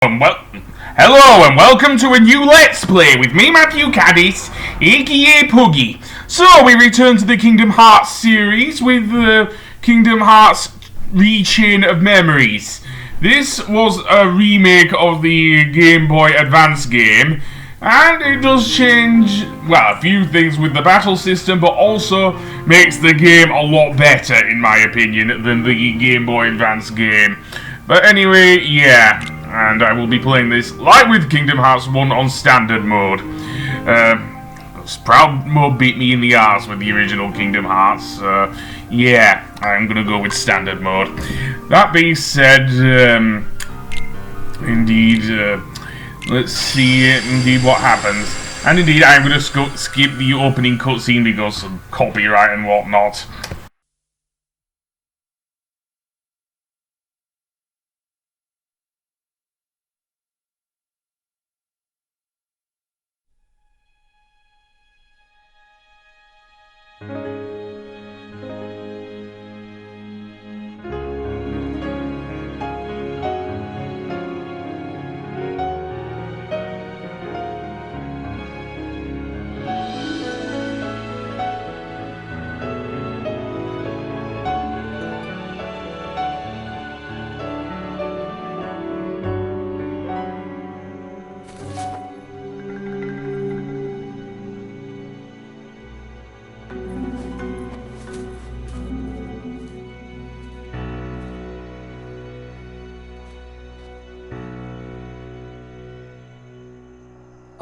Hello and welcome to a new Let's Play with me, Matthew Caddis, aka Puggy. So, we return to the Kingdom Hearts series with Kingdom Hearts Rechain of Memories. This was a remake of the Game Boy Advance game, and it does change, well, a few things with the battle system, but also makes the game a lot better, in my opinion, than the Game Boy Advance game. But anyway, yeah. And I will be playing this like with Kingdom Hearts 1 on standard mode. Proud Mode beat me in the arse with the original Kingdom Hearts. Yeah, I'm gonna go with standard mode. That being said, let's see indeed what happens. And indeed, I'm gonna skip the opening cutscene because of copyright and whatnot.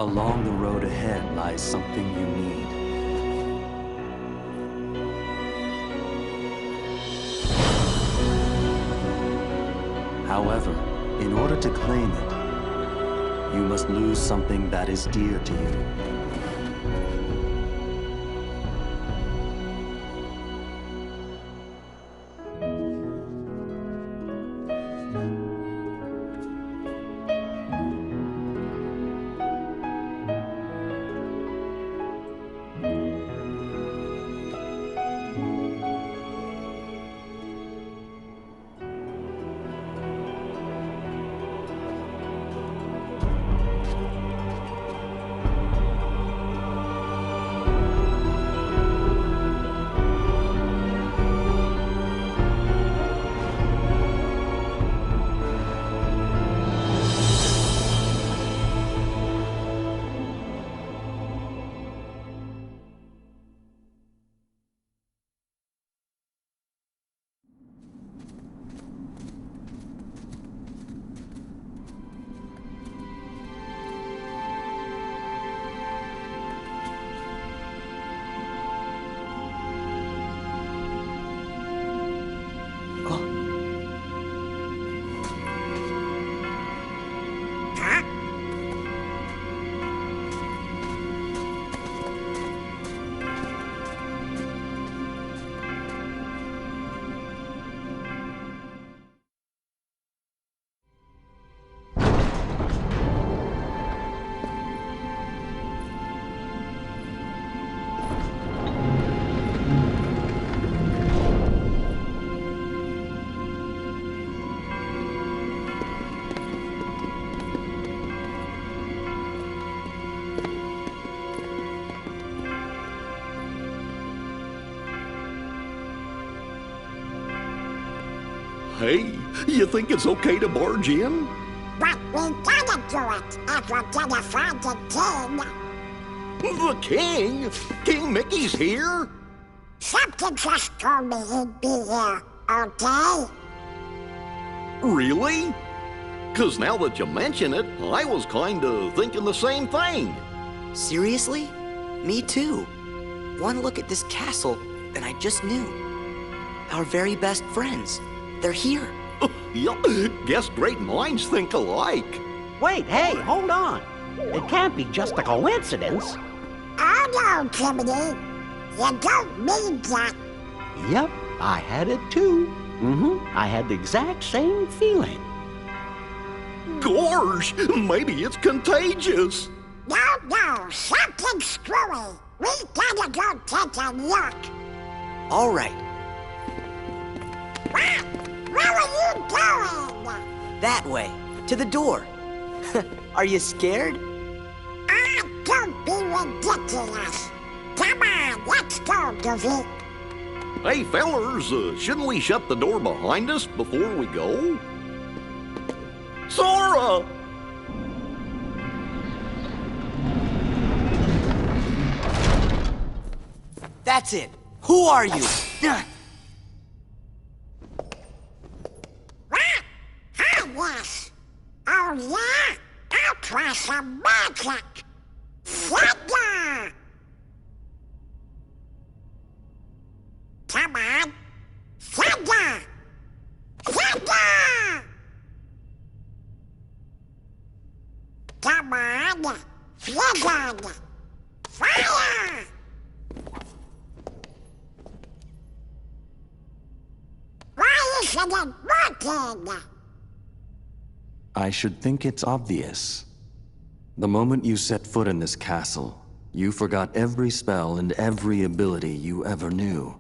Along the road ahead lies something you need. However, in order to claim it, you must lose something that is dear to you. Hey, you think it's okay to barge in? But we gotta do it if we're gonna find the king. The king? King Mickey's here? Something just told me he'd be here, okay? Really? 'Cause now that you mention it, I was kinda thinking the same thing. Seriously? Me too. One look at this castle, and I just knew. Our very best friends. They're here. Yup, guess great minds think alike. Wait, hey, hold on. It can't be just a coincidence. Oh no, Jiminy. You don't mean that. Yep, I had it too. I had the exact same feeling. Gosh, maybe it's contagious. No, something's screwy. We gotta go take a look. All right. What? Where are you going? That way. To the door. Are you scared? Ah, don't be ridiculous. Come on, let's go, Goofy. Hey, fellers, shouldn't we shut the door behind us before we go? Sora! That's it. Who are you? What? Hi, yes. Oh, yeah? I'll try some magic. Thunder! Come on. Thunder! Thunder! Come on. Blizzard! Fire! Why isn't it working? I should think it's obvious. The moment you set foot in this castle, you forgot every spell and every ability you ever knew.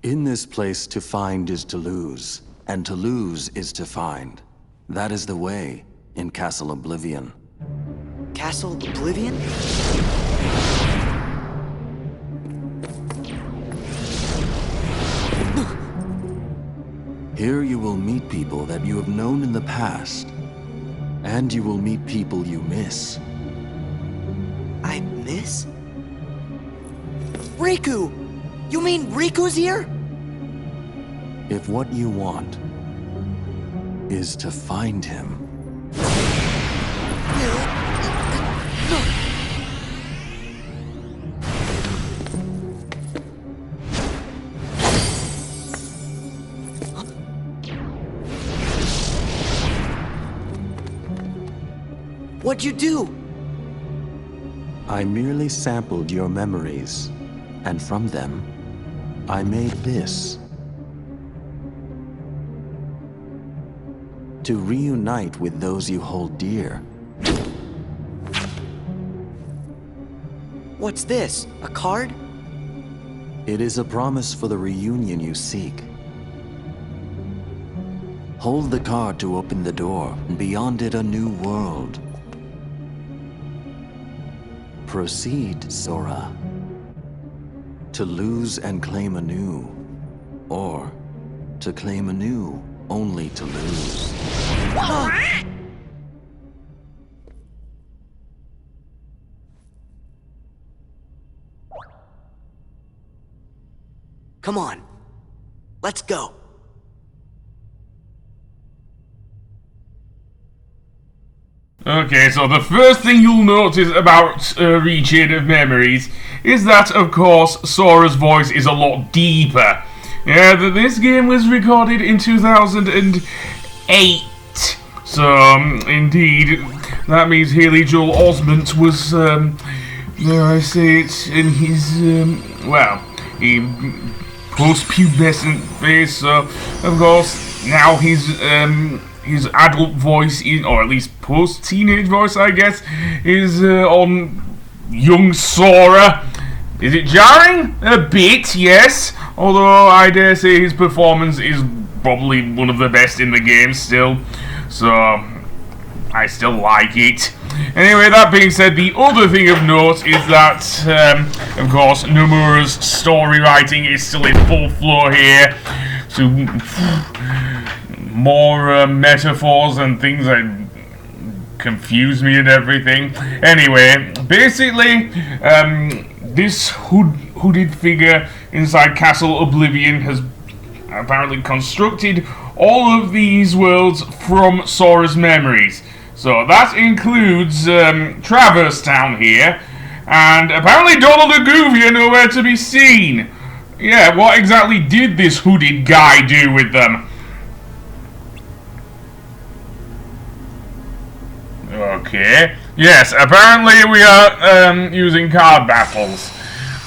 In this place, to find is to lose, and to lose is to find. That is the way in Castle Oblivion. Castle Oblivion? Here you will meet people that you have known in the past, and you will meet people you miss. I miss? Riku! You mean Riku's here? If what you want is to find him, What'd you do? I merely sampled your memories, and from them, I made this. To reunite with those you hold dear. What's this? A card? It is a promise for the reunion you seek. Hold the card to open the door, and beyond it a new world. Proceed, Sora. To lose and claim anew, or to claim anew only to lose. Come on. Let's go. Okay, so the first thing you'll notice about Rechain of Memories is that, of course, Sora's voice is a lot deeper. Yeah, this game was recorded in 2008. So, indeed, that means Haley Joel Osment was, dare I say it, in his, post-pubescent phase, so, of course, now his adult voice, or at least post-teenage voice, I guess, is on young Sora. Is it jarring? A bit, yes. Although I dare say his performance is probably one of the best in the game still. So, I still like it. Anyway, that being said, the other thing of note is that, of course, Nomura's story writing is still in full flow here. So, more metaphors and things that confuse me and everything. Anyway, basically, this hooded figure inside Castle Oblivion has apparently constructed all of these worlds from Sora's memories. So that includes Traverse Town here, and apparently Donald and Goofy are nowhere to be seen. Yeah, what exactly did this hooded guy do with them? Okay. Yes, apparently we are using card battles.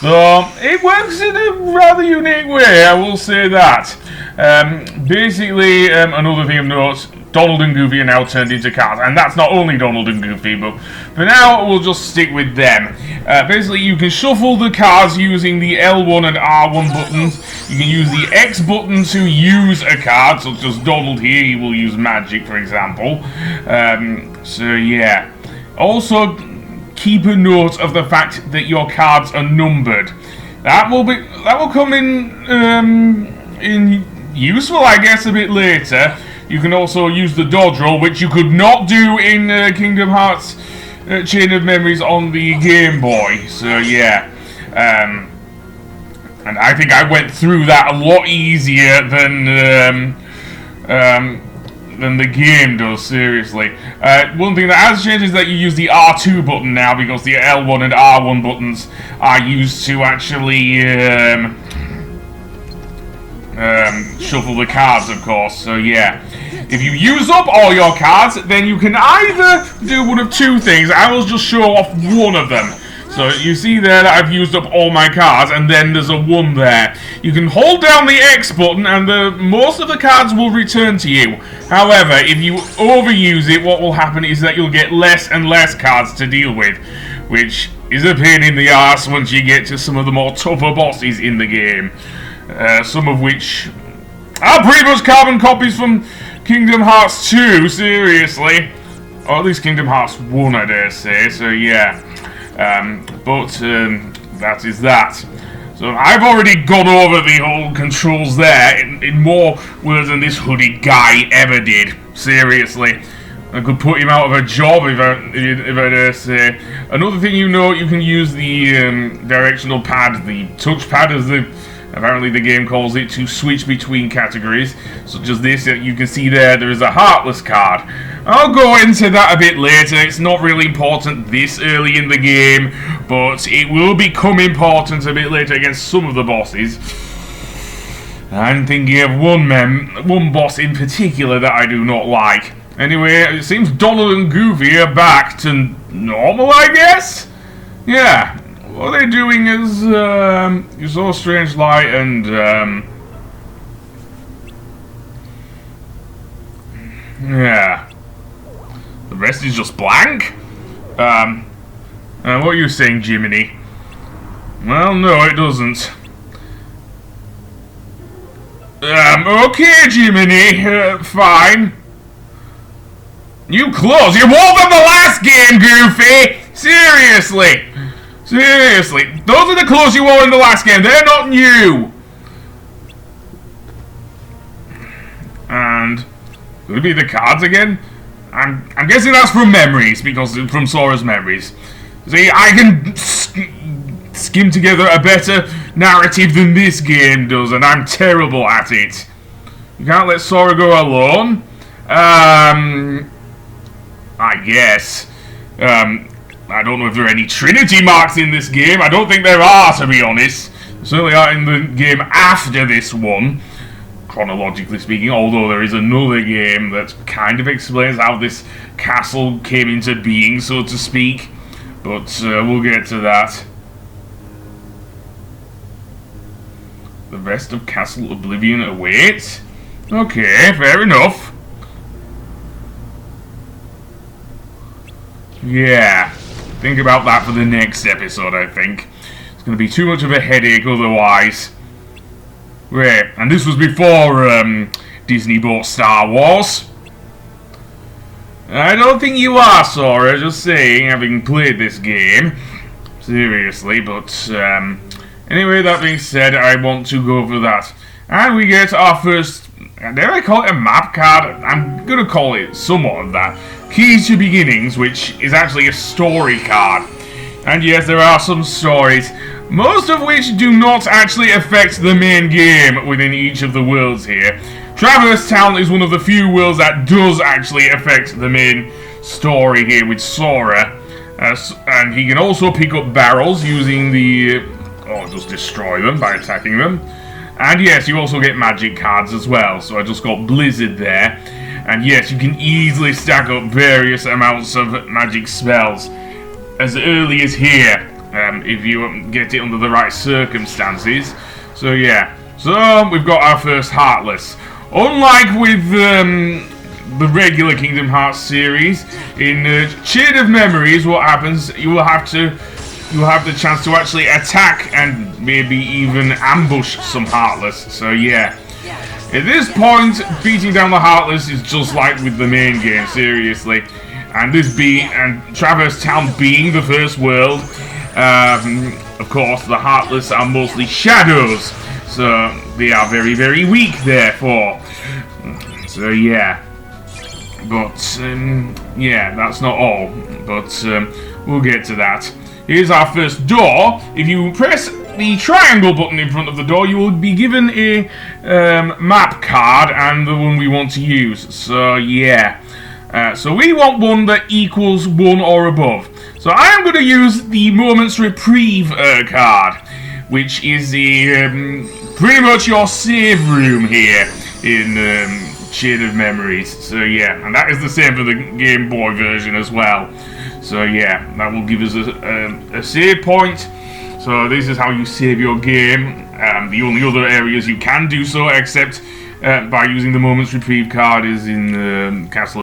So, it works in a rather unique way, I will say that. Basically, another thing of note, Donald and Goofy are now turned into cards. And that's not only Donald and Goofy, but for now, we'll just stick with them. Basically, you can shuffle the cards using the L1 and R1 buttons. You can use the X button to use a card, such as Donald here, he will use magic, for example. So, yeah. Also, keep a note of the fact that your cards are numbered. That will come in useful, I guess, a bit later. You can also use the dodge roll, which you could not do in Kingdom Hearts Chain of Memories on the Game Boy. So yeah, and I think I went through that a lot easier than the game does, seriously. One thing that has changed is that you use the R2 button now, because the L1 and R1 buttons are used to actually shuffle the cards, of course. So yeah, if you use up all your cards, then you can either do one of two things. I will just show off one of them. So you see there that I've used up all my cards, and then there's a 1 there. You can hold down the X button, and most of the cards will return to you. However, if you overuse it, what will happen is that you'll get less and less cards to deal with, which is a pain in the arse once you get to some of the more tougher bosses in the game. Some of which are pretty much carbon copies from Kingdom Hearts 2, seriously. Or at least Kingdom Hearts 1, I dare say, so yeah. That is that. So I've already gone over the whole controls there in more words than this hooded guy ever did. Seriously. I could put him out of a job if I dare say. Another thing you know, you can use the directional pad, the touchpad as apparently the game calls it, to switch between categories, such as this. You can see there is a Heartless card. I'll go into that a bit later. It's not really important this early in the game, but it will become important a bit later against some of the bosses. I'm thinking of one boss in particular that I do not like. Anyway, it seems Donald and Goofy are back to normal, I guess? Yeah. What they're doing is, you saw Strange Light and, yeah. The rest is just blank? What are you saying, Jiminy? Well, no, it doesn't. Okay, Jiminy, fine. New clothes? You wore them the last game, Goofy! Seriously! Seriously, those are the clothes you wore in the last game. They're not new. And could it be the cards again? I'm guessing that's from memories, because from Sora's memories. See, I can skim together a better narrative than this game does, and I'm terrible at it. You can't let Sora go alone. I guess. I don't know if there are any Trinity marks in this game. I don't think there are, to be honest. There certainly are in the game after this one, chronologically speaking, although there is another game that kind of explains how this castle came into being, so to speak. But we'll get to that. The rest of Castle Oblivion awaits? Okay, fair enough. Yeah. Think about that for the next episode, I think. It's going to be too much of a headache otherwise. Right, and this was before Disney bought Star Wars. I don't think you are, Sora, just saying, having played this game. Seriously, but anyway, that being said, I want to go over that. And we get our first, dare I call it a map card? I'm going to call it somewhat of that. Keys to Beginnings, which is actually a story card. And yes, there are some stories, most of which do not actually affect the main game within each of the worlds here. Traverse Town is one of the few worlds that does actually affect the main story here with Sora. And he can also pick up barrels using the... or just destroy them by attacking them. And yes, you also get magic cards as well, so I just got Blizzard there. And yes, you can easily stack up various amounts of magic spells as early as here, if you get it under the right circumstances. So yeah, so we've got our first Heartless. Unlike with the regular Kingdom Hearts series, in Chain of Memories, what happens? You will have the chance to actually attack and maybe even ambush some Heartless. So yeah. At this point, beating down the Heartless is just like with the main game, seriously. And Traverse Town being the first world, of course, the Heartless are mostly shadows, so they are very, very weak, therefore. So yeah. But, yeah, that's not all. But, we'll get to that. Here's our first door. If you press the triangle button in front of the door, you will be given a map card and the one we want to use. So, yeah. So we want one that equals 1 or above. So I am going to use the Moment's Reprieve card, which is pretty much your save room here in Chain of Memories. So yeah, and that is the same for the Game Boy version as well. So yeah, that will give us a save point. So this is how you save your game. The only other areas you can do so, except by using the Moment's Reprieve card, is in Castle